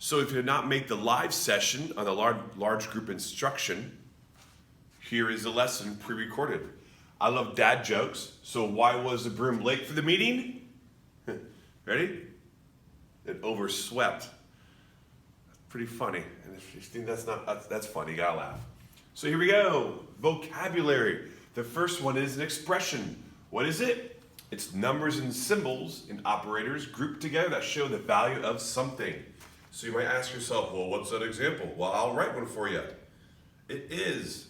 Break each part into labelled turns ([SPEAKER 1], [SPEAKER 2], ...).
[SPEAKER 1] So if you did not make the live session on the large group instruction, here is the lesson pre-recorded. I love dad jokes. So why was the broom late for the meeting? Ready? It overswept. Pretty funny. And if you think that's funny, you gotta laugh. So here we go. Vocabulary. The first one is an expression. What is it? It's numbers and symbols and operators grouped together that show the value of something. So you might ask yourself, well, what's that example? Well, I'll write one for you. It is,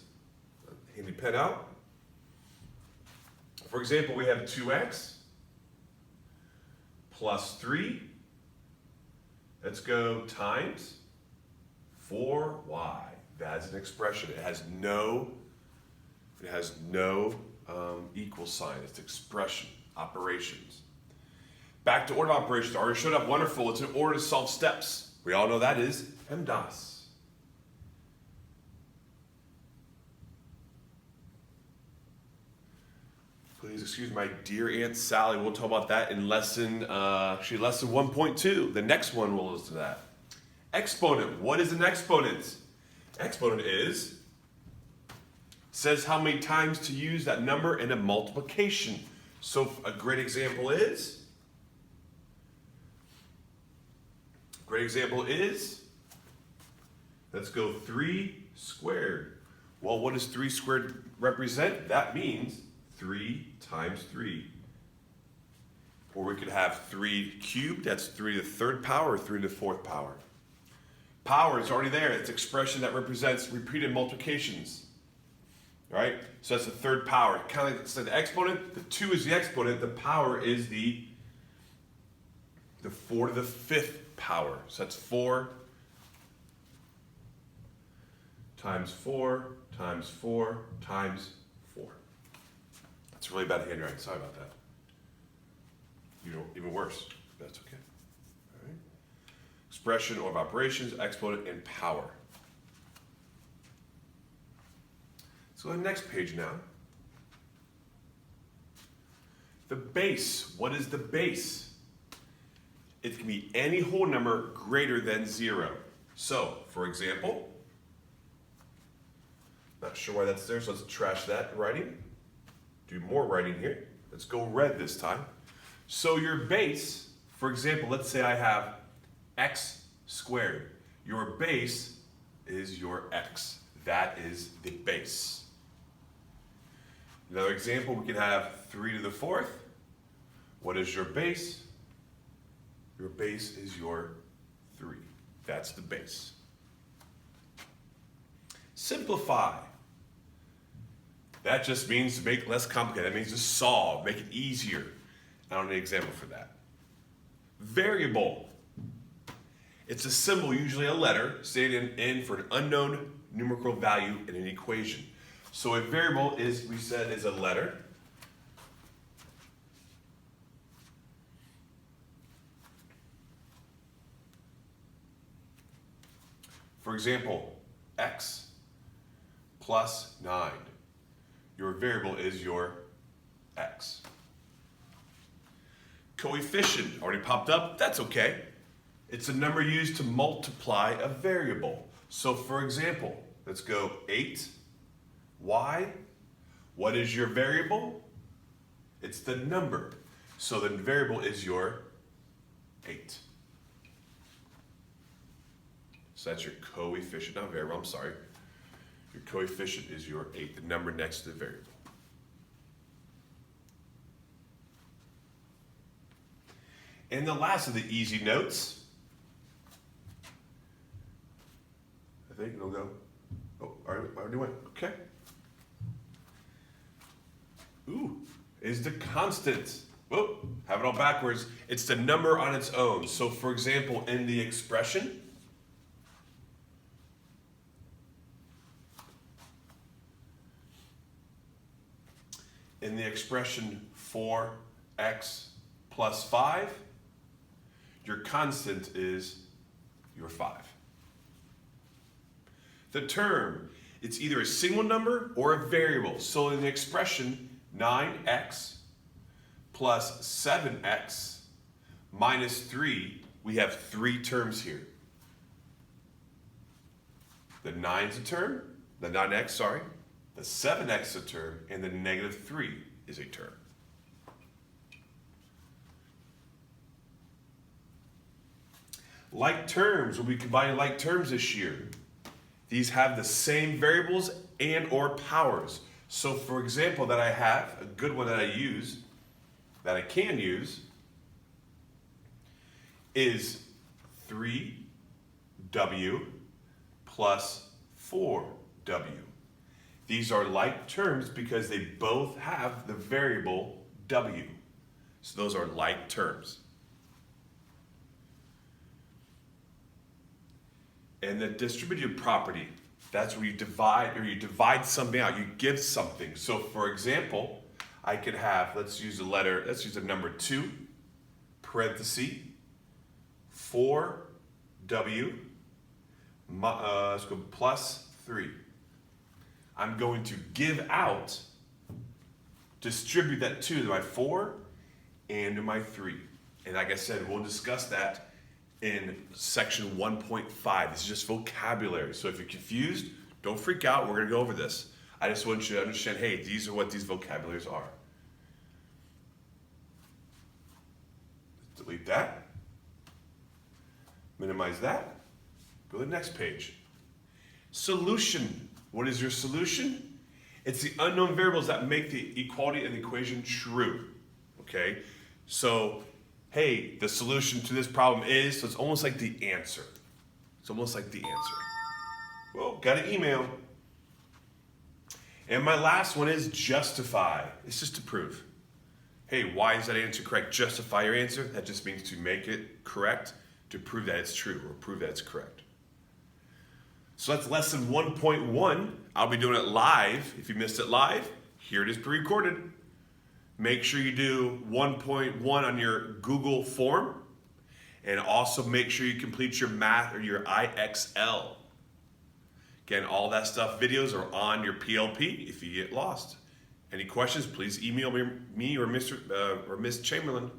[SPEAKER 1] handy pen out. For example, we have 2x plus 3. Let's go times 4y. That's an expression. It has no equal sign. It's expression, operations. Back to order operations. Already showed up. Wonderful. It's an order to solve steps. We all know that is PEMDAS. Please excuse my dear Aunt Sally. We'll talk about that in lesson 1.2. The next one will listen to that. Exponent. What is an exponent? Exponent says how many times to use that number in a multiplication. So a great example is, let's go 3 squared. Well, what does 3 squared represent? That means 3 times 3. Or we could have 3 cubed, that's 3 to the 3rd power or 3 to the 4th power. Power is already there. It's an expression that represents repeated multiplications. Right? So that's the 3rd power. Kind of like the exponent, the 2 is the exponent, the power is the 4 to the 5th power. So that's 4 times 4 times 4 times 4. That's really bad handwriting. Sorry about that. Even worse. That's okay. All right. Expression of operations, exponent, and power. Let's go to the next page now. The base. What is the base? It can be any whole number greater than 0. So, for example, not sure why that's there, so let's trash that writing. Do more writing here. Let's go red this time. So your base, for example, let's say I have x squared. Your base is your x. That is the base. Another example, we can have 3 to the 4th. What is your base? Your base is your 3. That's the base. Simplify. That just means to make less complicated. That means to solve, make it easier. I don't need an example for that. Variable. It's a symbol, usually a letter, stated in for an unknown numerical value in an equation. So a variable is, we said, is a letter. For example, x plus 9. Your variable is your x. Coefficient, already popped up, that's okay. It's a number used to multiply a variable. So for example, let's go 8y. What is your variable? It's the number. So the variable is your 8. So that's your coefficient, not variable, I'm sorry. Your coefficient is your 8, the number next to the variable. And the last of the easy notes, I think it'll go, oh, already went, okay. Ooh, is the constant. Whoa, have it all backwards. It's the number on its own. So for example, in the expression, in the expression 4x plus 5, your constant is your 5. The term, it's either a single number or a variable. So in the expression 9x plus 7x minus 3, we have 3 terms here. The 9's a term, the 9x, sorry, the 7x is a term, and the negative 3 is a term. Like terms, when we combine like terms this year, these have the same variables and or powers. So for example, that I have, a good one that I use, that I can use, is 3w plus 4w. These are like terms because they both have the variable w. So those are like terms. And the distributive property, that's where you divide something out, you give something. So for example, I could have, let's use a number 2, parenthesis, 4w, let's go plus 3. I'm going to give out, distribute that 2 to my 4 and to my 3. And like I said, we'll discuss that in section 1.5. This is just vocabulary. So if you're confused, don't freak out. We're going to go over this. I just want you to understand, hey, these are what these vocabularies are. Delete that. Minimize that. Go to the next page. Solution. What is your solution? It's the unknown variables that make the equality and the equation true. Okay? So, hey, the solution to this problem is, so it's almost like the answer. It's almost like the answer. Well, got an email. And my last one is justify. It's just to prove. Hey, why is that answer correct? Justify your answer. That just means to make it correct, to prove that it's true or prove that it's correct. So that's lesson 1.1. I'll be doing it live. If you missed it live, here it is pre-recorded. Make sure you do 1.1 on your Google form, and also make sure you complete your math or your IXL. Again, all that stuff, videos are on your PLP if you get lost. Any questions, please email me or Miss Chamberlain.